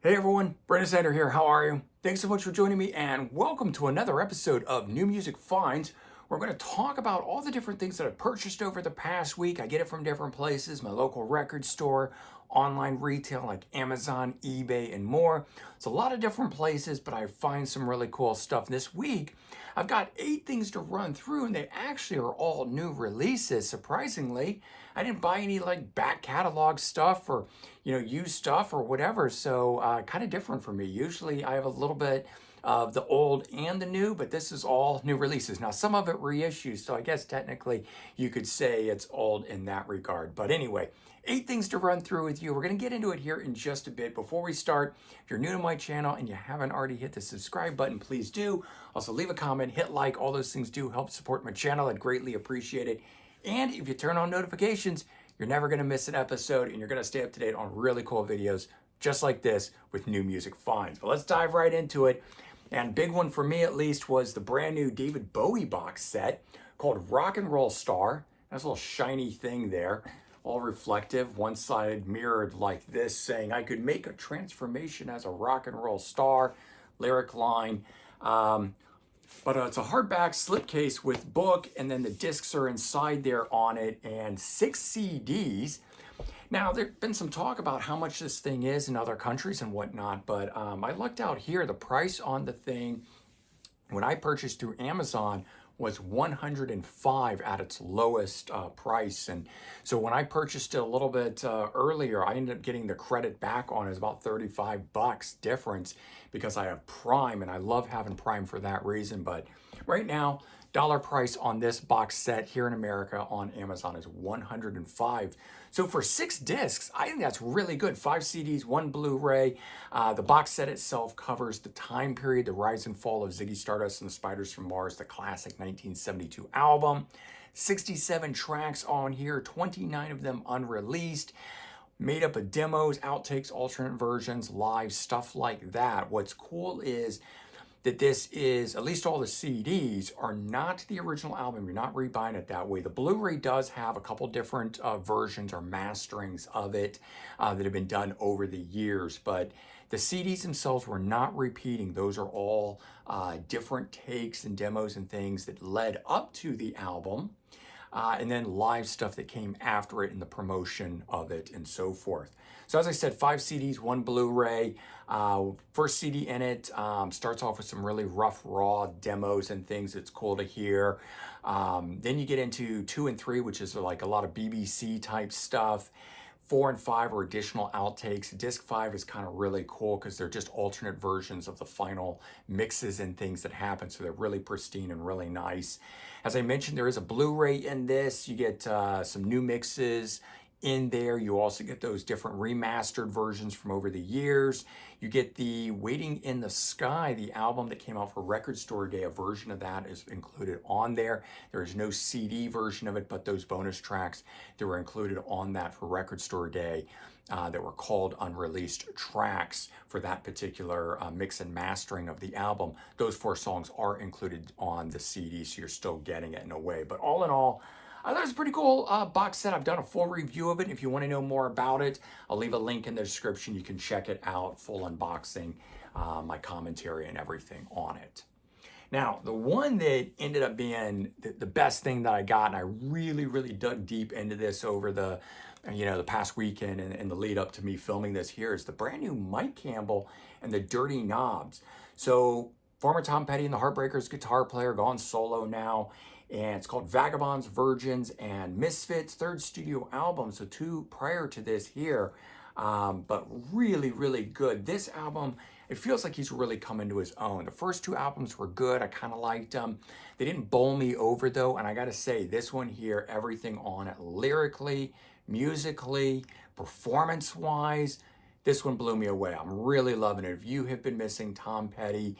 Hey everyone, Brandon Sander here. How are you? Thanks so much for joining me and welcome to another episode of New Music Finds. We're going to talk about all the different things that I've purchased over the past week. I get it from different places, my local record store, online retail like Amazon, eBay, and more. It's a lot of different places, but I find some really cool stuff. This week, I've got 8 things to run through, and they actually are all new releases, surprisingly. I didn't buy any like back catalog stuff or used stuff or whatever, so kind of different for me. Usually I have a little bit of the old and the new, but this is all new releases. Now, some of it reissues, so I guess technically you could say it's old in that regard. But anyway, 8 things to run through with you. We're going to get into it here in just a bit. Before we start, if you're new to my channel and you haven't already hit the subscribe button, please do. Also, leave a comment, hit like. All those things do help support my channel. I'd greatly appreciate it. And if you turn on notifications, you're never going to miss an episode and you're going to stay up to date on really cool videos just like this with new music finds. But let's dive right into it. And big one for me at least was the brand new David Bowie box set called Rock and Roll Star. That's a little shiny thing there, all reflective, one side mirrored like this, saying I could make a transformation as a rock and roll star, lyric line. But it's a hardback slipcase with book, and then the discs are inside there on it, and 6 CDs. Now, there's been some talk about how much this thing is in other countries and whatnot, but I looked out here. The price on the thing, when I purchased through Amazon, was $105 at its lowest price. And so when I purchased it a little bit earlier, I ended up getting the credit back on it. It's about $35 difference because I have Prime, and I love having Prime for that reason. But right now, dollar price on this box set here in America on Amazon is $105. So for 6 discs, I think that's really good. 5 CDs, 1 Blu-ray. The box set itself covers the time period, the rise and fall of Ziggy Stardust and the Spiders from Mars, the classic 1972 album. 67 tracks on here, 29 of them unreleased, made up of demos, outtakes, alternate versions, live, stuff like that. What's cool is that this is, at least all the CDs, are not the original album. You're not rebuying it that way. The Blu-ray does have a couple different versions or masterings of it that have been done over the years, but the CDs themselves were not repeating. Those are all different takes and demos and things that led up to the album. And then live stuff that came after it and the promotion of it and so forth. So as I said, 5 CDs, 1 Blu-ray. First CD in it starts off with some really rough, raw demos and things. It's cool to hear. Then you get into 2 and 3, which is like a lot of BBC type stuff. 4 and 5 are additional outtakes. Disc 5 is kind of really cool because they're just alternate versions of the final mixes and things that happen. So they're really pristine and really nice. As I mentioned, there is a Blu-ray in this. You get some new mixes in there. You also get those different remastered versions from over the years. You get the Waiting in the Sky, the album that came out for Record Store Day. A version of that is included on there. There is no CD version of it, but those bonus tracks that were included on that for Record Store Day that were called unreleased tracks for that particular mix and mastering of the album. Those 4 songs are included on the CD, so you're still getting it in a way. But all in all, I thought it was a pretty cool box set. I've done a full review of it. If you want to know more about it, I'll leave a link in the description. You can check it out, full unboxing, my commentary and everything on it. Now, the one that ended up being the best thing that I got, and I really, really dug deep into this over the past weekend and the lead up to me filming this here, is the brand new Mike Campbell and the Dirty Knobs. So former Tom Petty and the Heartbreakers guitar player, gone solo now. And it's called Vagabonds, Virgins, and Misfits, 3rd studio album. So 2 prior to this here, but really, really good. This album, it feels like he's really come into his own. The first 2 albums were good. I kind of liked them. They didn't bowl me over though. And I got to say, this one here, everything on it, lyrically, musically, performance-wise, this one blew me away. I'm really loving it. If you have been missing Tom Petty,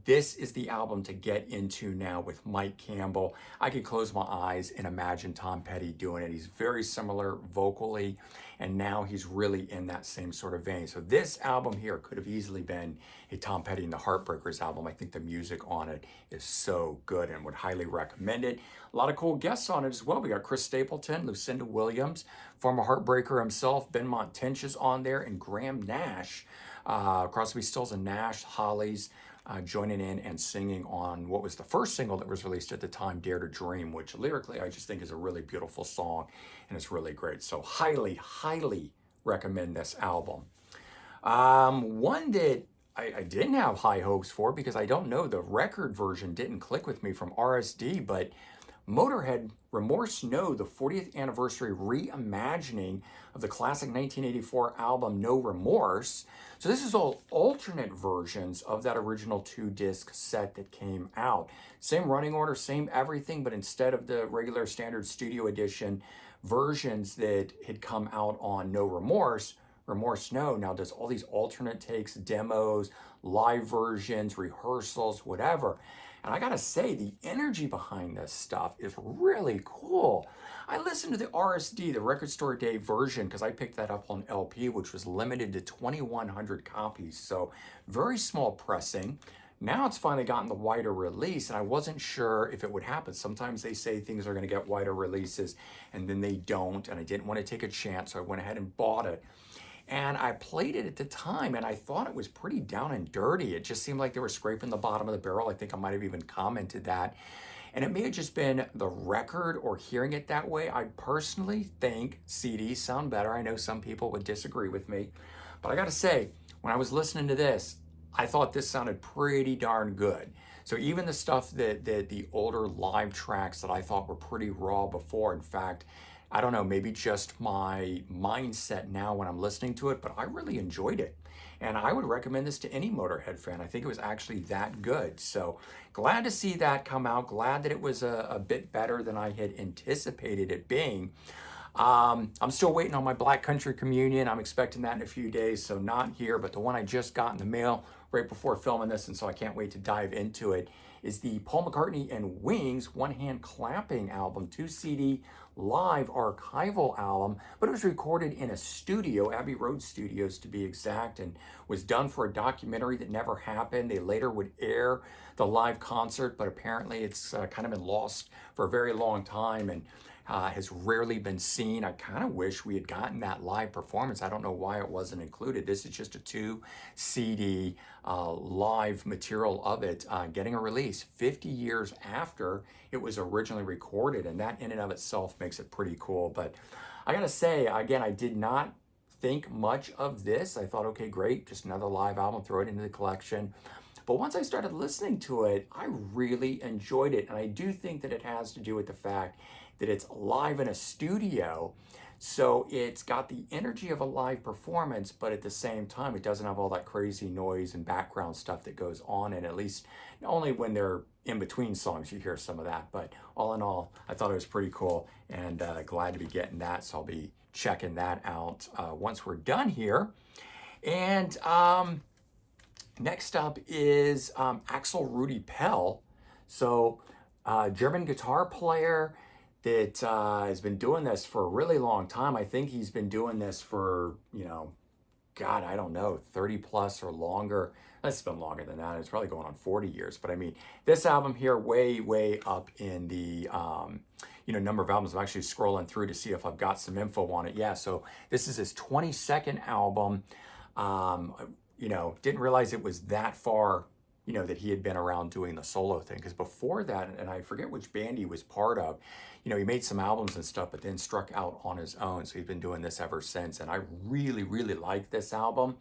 This is the album to get into now with Mike Campbell. I can close my eyes and imagine Tom Petty doing it. He's very similar vocally, and now he's really in that same sort of vein. So this album here could have easily been a Tom Petty and the Heartbreakers album. I think the music on it is so good and would highly recommend it. A lot of cool guests on it as well. We got Chris Stapleton, Lucinda Williams, former Heartbreaker himself, Benmont Tench is on there, and Graham Nash, Crosby, Stills and Nash, Hollies, joining in and singing on what was the first single that was released at the time, Dare to Dream, which lyrically I just think is a really beautiful song and it's really great. So highly, highly recommend this album. One that I didn't have high hopes for because I don't know, the record version didn't click with me from RSD, but Motorhead, Remorse No, the 40th anniversary reimagining of the classic 1984 album No Remorse. So this is all alternate versions of that original 2-disc set that came out. Same running order, same everything, but instead of the regular standard studio edition versions that had come out on No Remorse, Remorse No now does all these alternate takes, demos, live versions, rehearsals, whatever. And I gotta say, the energy behind this stuff is really cool. I listened to the RSD, the Record Store Day version, because I picked that up on LP, which was limited to 2,100 copies. So very small pressing. Now it's finally gotten the wider release, and I wasn't sure if it would happen. Sometimes they say things are gonna get wider releases, and then they don't, and I didn't want to take a chance, so I went ahead and bought it. And I played it at the time and I thought it was pretty down and dirty. It just seemed like they were scraping the bottom of the barrel. I think I might have even commented that. And it may have just been the record or hearing it that way. I personally think CDs sound better. I know some people would disagree with me. But I gotta say, when I was listening to this, I thought this sounded pretty darn good. So even the stuff that the older live tracks that I thought were pretty raw before, in fact, I don't know, maybe just my mindset now when I'm listening to it, but I really enjoyed it. And I would recommend this to any Motorhead fan. I think it was actually that good. So glad to see that come out. Glad that it was a bit better than I had anticipated it being. I'm still waiting on my Black Country Communion. I'm expecting that in a few days, so not here, but the one I just got in the mail right before filming this, and so I can't wait to dive into it, is the Paul McCartney and Wings One Hand Clapping album, 2 CD live archival album, but it was recorded in a studio, Abbey Road Studios to be exact, and was done for a documentary that never happened. They later would air the live concert, but apparently it's kind of been lost for a very long time and has rarely been seen. I kind of wish we had gotten that live performance. I don't know why it wasn't included. This is just a 2 CD live material of it getting a release 50 years after it was originally recorded, and that in and of itself makes it pretty cool. But I gotta say, again, I did not think much of this. I thought, okay, great, just another live album, throw it into the collection. But once I started listening to it, I really enjoyed it. And I do think that it has to do with the fact that it's live in a studio. So it's got the energy of a live performance, but at the same time, it doesn't have all that crazy noise and background stuff that goes on. And at least only when they're in between songs, you hear some of that. But all in all, I thought it was pretty cool and glad to be getting that. So I'll be checking that out once we're done here. And next up is Axel Rudi Pell. So German guitar player that has been doing this for a really long time. I think he's been doing this for, God, I don't know, 30 plus or longer. It's been longer than that. It's probably going on 40 years. But I mean, this album here, way up in the, number of albums. I'm actually scrolling through to see if I've got some info on it. Yeah, so this is his 22nd album. Didn't realize it was that far, that he had been around doing the solo thing. Because before that, and I forget which band he was part of, he made some albums and stuff, but then struck out on his own. So he's been doing this ever since. And I really like this album.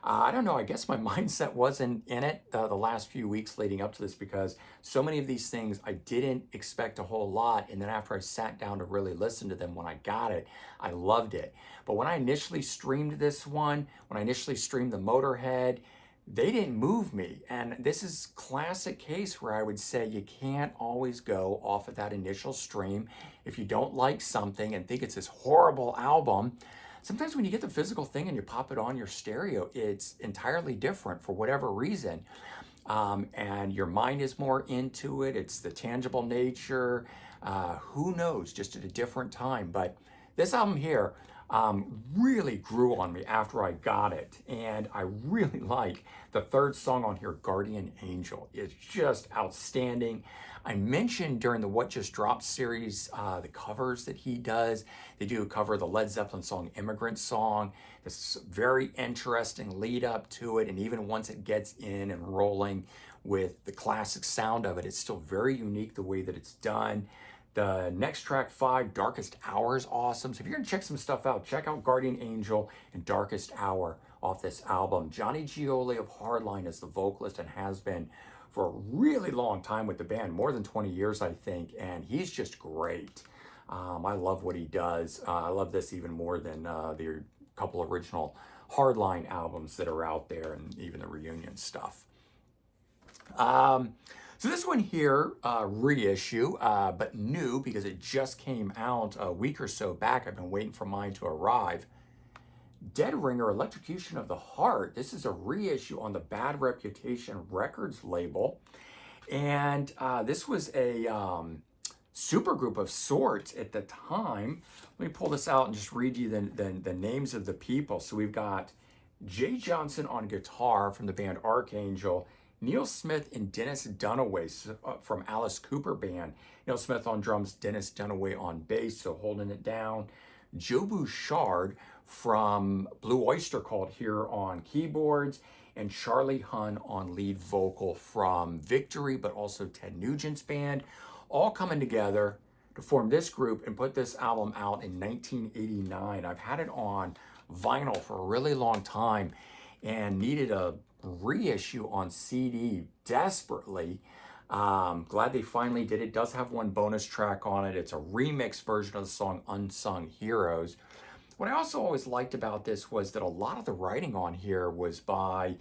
I don't know, I guess my mindset wasn't in it the last few weeks leading up to this, because so many of these things I didn't expect a whole lot. And then after I sat down to really listen to them, when I got it, I loved it. But when I initially streamed this one, when I initially streamed the Motorhead, they didn't move me. And this is classic case where I would say you can't always go off of that initial stream. If you don't like something and think it's this horrible album, sometimes when you get the physical thing and you pop it on your stereo, it's entirely different for whatever reason. and your mind is more into it. It's the tangible nature. Who knows, just at a different time. But this album here really grew on me after I got it. And I really like the third song on here, Guardian Angel. It's just outstanding. I mentioned during the What Just Dropped series, the covers that he does. They do a cover of the Led Zeppelin song, Immigrant Song. This very interesting lead up to it. And even once it gets in and rolling with the classic sound of it, it's still very unique the way that it's done. The next track, 5, Darkest Hour, is awesome. So if you're gonna check some stuff out, check out Guardian Angel and Darkest Hour off this album. Johnny Gioeli of Hardline is the vocalist and has been for a really long time with the band, more than 20 years, I think, and he's just great. I love what he does. I love this even more than the couple original Hardline albums that are out there and even the reunion stuff. So this one here, reissue, but new because it just came out a week or so back. I've been waiting for mine to arrive. Dead Ringer, Electrocution of the Heart. This is a reissue on the Bad Reputation Records label. And this was a supergroup of sorts at the time. Let me pull this out and just read you the names of the people. So we've got Jay Johnson on guitar from the band Archangel, Neil Smith and Dennis Dunaway from Alice Cooper Band. Neil Smith on drums, Dennis Dunaway on bass, so holding it down. Joe Bouchard from Blue Oyster Cult here on keyboards, and Charlie Hunn on lead vocal from Victory, but also Ted Nugent's band, all coming together to form this group and put this album out in 1989. I've had it on vinyl for a really long time and needed a reissue on CD desperately. Glad they finally did it. It does have one bonus track on it. It's a remix version of the song Unsung Heroes. What I also always liked about this was that a lot of the writing on here was by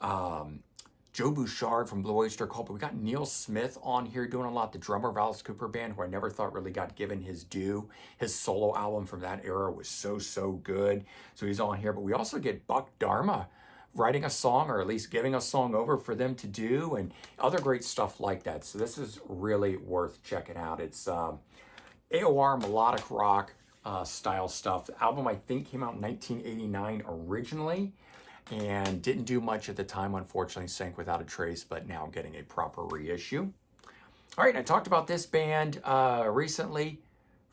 Joe Bouchard from Blue Oyster Cult, but we got Neil Smith on here doing a lot, the drummer of Alice Cooper Band, who I never thought really got given his due. His solo album from that era was so good. So he's on here, but we also get Buck Dharma writing a song, or at least giving a song over for them to do, and other great stuff like that. So this is really worth checking out. It's AOR melodic rock style stuff. The album, I think, came out in 1989 originally and didn't do much at the time, unfortunately, sank without a trace, but now getting a proper reissue. All right, I talked about this band recently.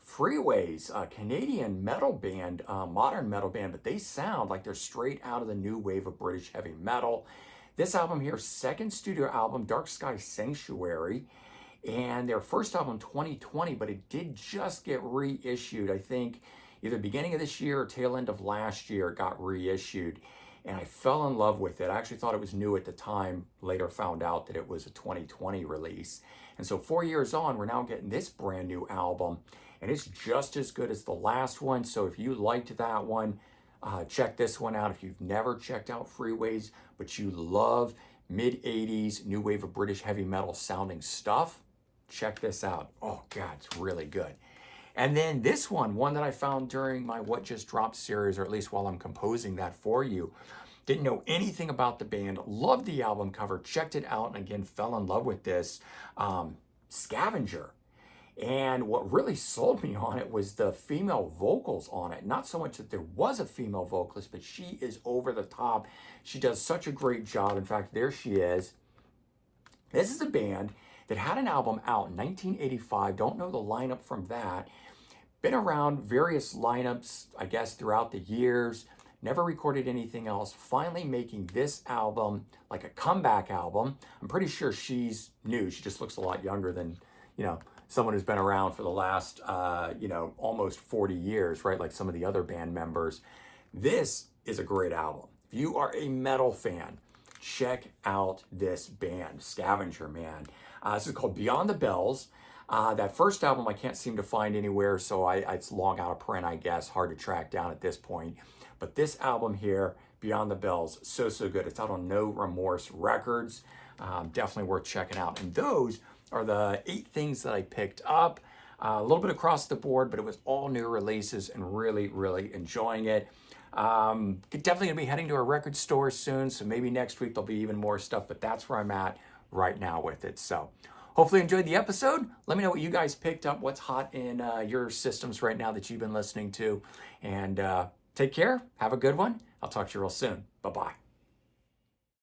Freeways, a Canadian metal band, modern metal band, but they sound like they're straight out of the new wave of British heavy metal. This album here, second studio album, Dark Sky Sanctuary, and their first album 2020, but it did just get reissued. I think either beginning of this year or tail end of last year it got reissued, and I fell in love with it. I actually thought it was new at the time, later found out that it was a 2020 release. And so 4 years on, we're now getting this brand new album, and it's just as good as the last one. So if you liked that one, check this one out. If you've never checked out Freeways, but you love mid-80s new wave of British heavy metal sounding stuff, check this out. Oh God, it's really good. And then this one that I found during my What Just Dropped series, or at least while I'm composing that for you. Didn't know anything about the band, loved the album cover, checked it out, and again, fell in love with this, Scavenger. And what really sold me on it was the female vocals on it. Not so much that there was a female vocalist, but she is over the top. She does such a great job. In fact, there she is. This is a band that had an album out in 1985. Don't know the lineup from that. Been around various lineups, I guess, throughout the years. Never recorded anything else. Finally making this album like a comeback album. I'm pretty sure she's new. She just looks a lot younger than, someone who's been around for the last, almost 40 years, right? Like some of the other band members. This is a great album. If you are a metal fan, check out this band, Scavenger, man. This is called Beyond the Bells. That first album I can't seem to find anywhere, so it's long out of print, I guess. Hard to track down at this point. But this album here, Beyond the Bells, so good. It's out on No Remorse Records. Definitely worth checking out. And those are the 8 things that I picked up. A little bit across the board, but it was all new releases and really enjoying it. Definitely gonna be heading to a record store soon, so maybe next week there'll be even more stuff, but that's where I'm at right now with it. So hopefully you enjoyed the episode. Let me know what you guys picked up, what's hot in your systems right now that you've been listening to. And take care. Have a good one. I'll talk to you real soon. Bye-bye.